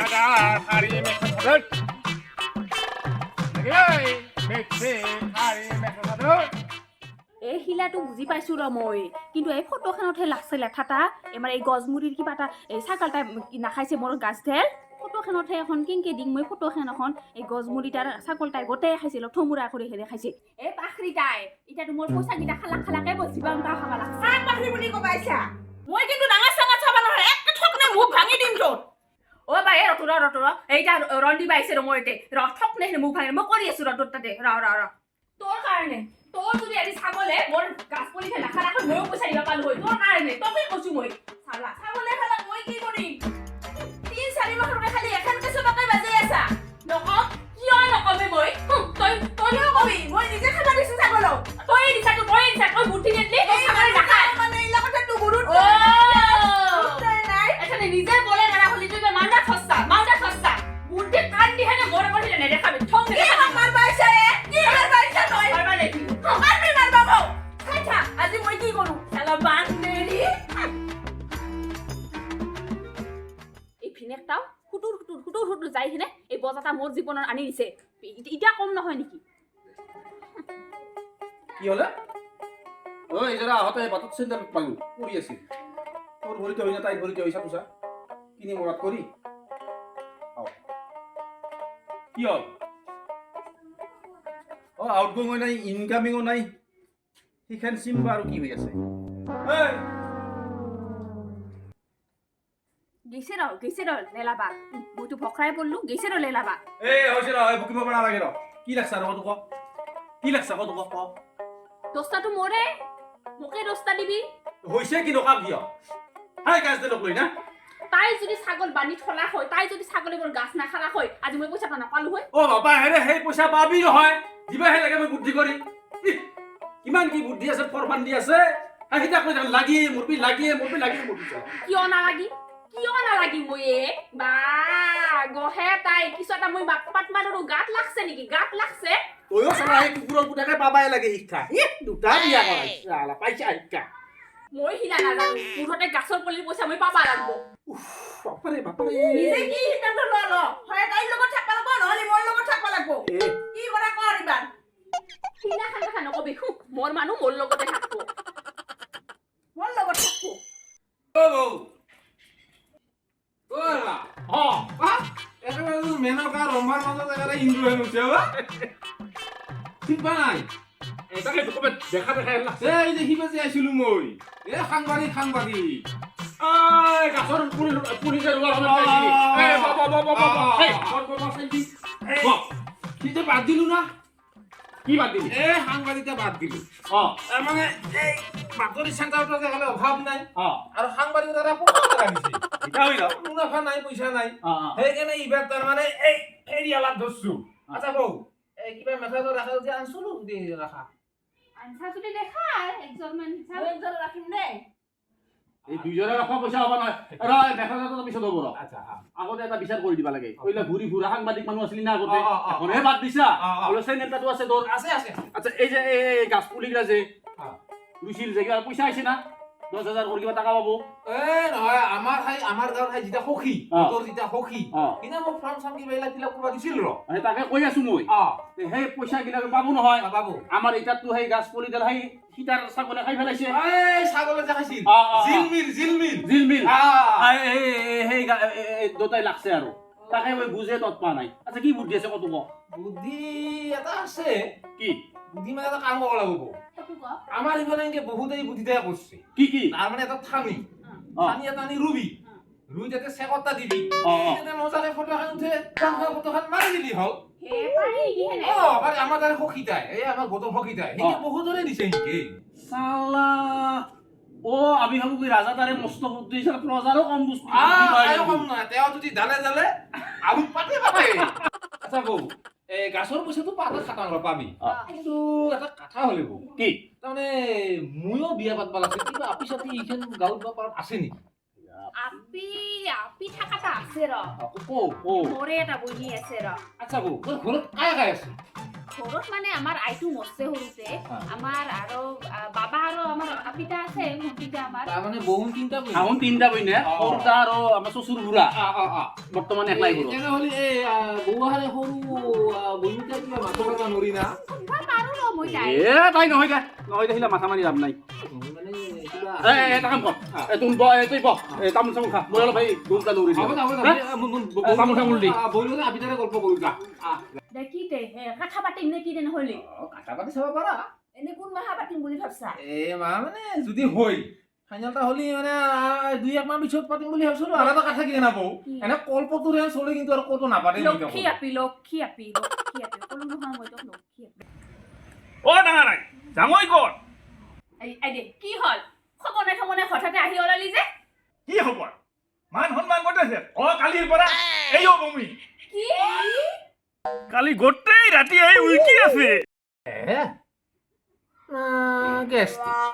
মেখেলা শাৰী মেখেলা চাদৰ এই শিলাটো বুজি পাইছো ৰ মই কিন্তু এই ফটোখনতহে লাগছে লেঠাটা এমাৰ এই গজমুৰিৰ কিবা এটা এই ছাগাল টাইপ নাখাইছে মোৰ গাছ ধেৰ ফটোখনতহে এখন কিংকে দিং মই ফটোখন এখন এই গজমুৰিটাৰ ছাগল টাই গোটেই খাইছিল থমুৰা কৰি হেৰে খাইছে এই পাখৰি তাই এতিয়া মোৰ পইচা কিটা খালাকে বসিবা উনকা খাবা লাগ চাক পাখৰি বুলি কবাইছা মই কিন্তু ডাঙৰ চাঙা চাবা নহয় একটা ঠকনে মুখ ভাঙি দিম তোৰ ও বাই ৰতুৰ এইটা ৰন্দি বাইছে ৰ মই এতে ৰ ঠকনে মুখ ভাঙি মই কৰি আছো ৰ তোৰ তাতে ৰ তোৰ কাৰণে তোৰ যদি আজি ছাগলে মোৰ গাছ পলি নাখা ৰাখে ময়ো পইচা দিবা পালো হয় তোৰ কাৰণে তোকে কৈছো মই চালা ছাগলে খালা মই কি কৰিম 3-4 মাহৰ খালি এখন কেঁচু টকাই বাজি আছা নকম কিয় নকমে মই তইও কবি মই নিজে খাবা দিছো ছাগলক তই দিছা তই বুদ্ধি নিদিলি তই ছাগলে নাখা মানে এই লগতে তো গুৰুত ও নাই এখানে নিজে বলে না হলি তুই মাউন্টা খস্তা বুদ্ধি কান দিহেনে মোর বলে না দেখাবি ঠং কি মার বাইছে রে কি মার বাইছে তই মারবা নেকি মারবি মারবা বউ আচ্ছা আজি মই কি কৰো শালা বান্দেৰি এই ফিনেকটাও হুটুৰ যাই হেনে এই বজাটা মোৰ জীবনৰ আনি দিছে ইটা কম নহয় নেকি কি হলে ওই যারা আহতে বাতত চিন্তা পালু পড়ি আছে তোর ভরিতে হই না তাই ভরিতে হইছা তুসা কিনি মরাত করি আও কি হল ও আউটগোইং নাই ইনকামিং নাই হিখান সিম্বা আর কি হই আছে এই গেছে ৰ লেলাবা মইতো ভকৰাই পড়লু গেছে ৰ লেলাবা এই হইছে র বুকিব বনা লাগে র কি লাগছ আর কত ক কি লাগছ কত ক দস্তাটো মোৰে মোকে দস্তা দিবি হইছে কি নকা কিয় হাই কাজ দে নকলি না তাই যদি ছাগল বানি থলা হয় তাই যদি ছাগলে মোৰ গাছ নাখালা হয় আজি মই পইচা নাপালো হয় ও বাবা হেৰে হেই পইচা পাবি নহয় দিবা হে লাগে মই বুদ্ধি কৰি কিমান কি বুদ্ধি আছে ফৰমান দি আছে আহিতা কই লাগি মুৰবি কিয় নালাগি মই বা গহে তাই কিছু এটা মই বাটপাত মাৰো গাত লাগছে নেকি গাত লাগছে তয়ো চলা এই কুকুৰৰ পুতাকে পাবাই লাগে শিক্ষা দুটা বিয়া কৰাইছা আলা পাইছা শিক্ষা মই হিলা নাজানো মুঠতে গাছৰ পলিৰ পইচা মই পাবা লাগব বাপাৰে নিজে কি সিদ্ধান্ত ল হয় তাইৰ লগত থাকবা লাগব নহলে মোৰ লগত থাকবা লাগব কি কৰা কৰ ইবাৰ হিলা খান নকবি মোৰ মানুহ মোৰ লগতে থাকব মোৰ লগত থাকব ও বৌ ওলা একেবাৰে মেনকা ৰম্ভাৰ মাজত একেবাৰে হিন্দু হৈ গৈছে অ ঠিক নাই তাকে দুকবে দেখা লাগছে এই দেখিবা যে আছিলো মই সাংবাদিক এই গাছৰ পুলিচে ৰোৱাৰ সময়ত পাইছি এই বাবা এই কোন চাইছি কি যে বাদ দিলো না কি বাদ দিলি সাংবাদিকটা বাদ দিলো অ মানে এই বাতৰি চেণ্টাৰটো যে অভাৱ নাই অ আৰু সাংবাদিক দ্বাৰা পইচা লাগিছে এটা হইল মুনাফা নাই পইচা নাই অ সেইকাৰণে এইবাৰ তাৰমানে এই ফেৰিয়ালাত ধৰছো আচ্ছা বৌ এই কিবা মেথাডৰ ৰাখা যদি আনচলো দি ৰাখা আনছা যদি দেখা একজনমান হিচাপ মই একজন ৰাখিম দেই এই দুইজনে ৰখা পইচা হ'ব নহয় ৰ মেখেলাটো পিছত হ'ব ৰ আচ্ছা আগতে এটা বিচাৰ কৰি দিবা লাগে কইলা ঘূৰি ফুৰা সাংবাদিক মানুহ আছিল না আগতে অ। এখনহে বাদ দিছা অ। বোলে সেই নেতাটো আছে তোৰ আছে আচ্ছা এই যে এই গাছ পুলিগিলা যে অ। ৰুইছিল যে কিবা পইচা আহিছে না 10,000 কৰি কিবা টকা পাব নহয় আমাৰ গাঁৱৰ যেটা সখী অ। তোৰ যেটা সখী অ কিনা মোক ফৰ্ম চাম কিবা এইলা ফিল আপ কৰিব দিছিল ৰ সেই তাকে কৈ আছো মই সেই পইচা গিলা পাব নহয় বাবু আমাৰ এটাতো সেই গাছ পুলিডাল সেই সীতাৰ ছাগলে খাই পেলাইছে এই ছাগলে যে খাইছিল অ। জিলমিল সেই দুটাই লাগছে আৰু তাকে মই বুজে তত পোৱা নাই আচ্ছা কি বুদ্ধি আছে কত ক বুদ্ধি এটা আছে কি বুদ্ধি মানে এটা কাম কৰিব লাগিব সেইটো ক আমাৰ ইফালে এনেকে বহুত এই বুদ্ধিটাই কৰছে কি তাৰ মানে এটা থানি এটা আনি ৰুবি ৰুই তাতে চেকটা দিবি অ। তাতে মজাকে ফটো এখন উঠে ফটোখন মাৰি দিলি হল হে পাৰি কিহেনে মানে আমাৰ তাৰে সখীতাই এই আমাৰ গোটৰ সখীতাই সেই বহুতৰে দিছে নেকি সালা ও আমি ভাবো কি রাজা তারে মস্ত বুদ্ধি হিসাবে প্রজারও কম বুঝতে কম নহয় তেওঁ যদি জালে আমি পাতে আচ্ছা বৌ এই গাছৰ পইচাটো পাতে খাটাং পাবি কিন্তু এটা কথা হলে বৌ কি তাৰমানে ময়ো বিয়া পাতবা লাগছে কিবা আপি চাপি এইখন গাঁৱত বা পাৰত আছে নেকি আপি থাকাটা আছে ৰ ও মোৰে এটা বহি আছে ৰ আচ্ছা বৌ তোৰ ঘৰত কাই আছে ঘৰত মানে আমাৰ আইটো মৰছে সৰুতে আমাৰ আৰু বাবা আৰু আমাৰ আপিতা আছে ভণ্টিটা আমাৰ তাৰমানে বহুন তিনিটা আহোন তিনিটা বইনে সৰুটা আৰু আমাৰ শ্বশুৰ বুঢ়া বৰ্তমান একলাই ঘৰত তেনেহ'লে এই বৌহাৰে সৰু বহিতা কিবা মাথা মাথা নৰি না মই পাৰো ৰ মই তাই তাই নহয় দে সিলা মাথা মাৰি লাভ নাই মানে কিবা এটা কাম কৰ তুই তামোল চামোল খা মই অলপ এই দুটা দৌৰি হ'ব দিওঁ তামোল চামোল দি বহিলে আপিতাৰে গল্প কৰোঁ যা দেখি দে কথা পাতিম নে কি তেনেহ'লে কথা পাতি চাব পাৰা এনে কোন মাহা পাতিম বুলি ভাবছা মানে যদি হয় ফাইনেল এটা হ'লে মানে 2-1 মাহ পিছত পাতিম বুলি ভাবিছিলোঁ আৰু এটা কথা কি নাপাওঁ এনে কল্পটোৰে চলে কিন্তু আৰু ক'তো নাপাতে লক্ষী আপি ক'লো নহয় মই তোক লক্ষী আপি অ ডাঙৰ জামৈ ক'ত আই দে কি হ'ল খবনে হঠাতে আহি ওলালি যে কি খবৰ মান সন্মান ক'ত আছে কালিৰ পৰা এই বমি কি কালি গোটেই ৰাতি এই উইকি আছে গেষ্টিক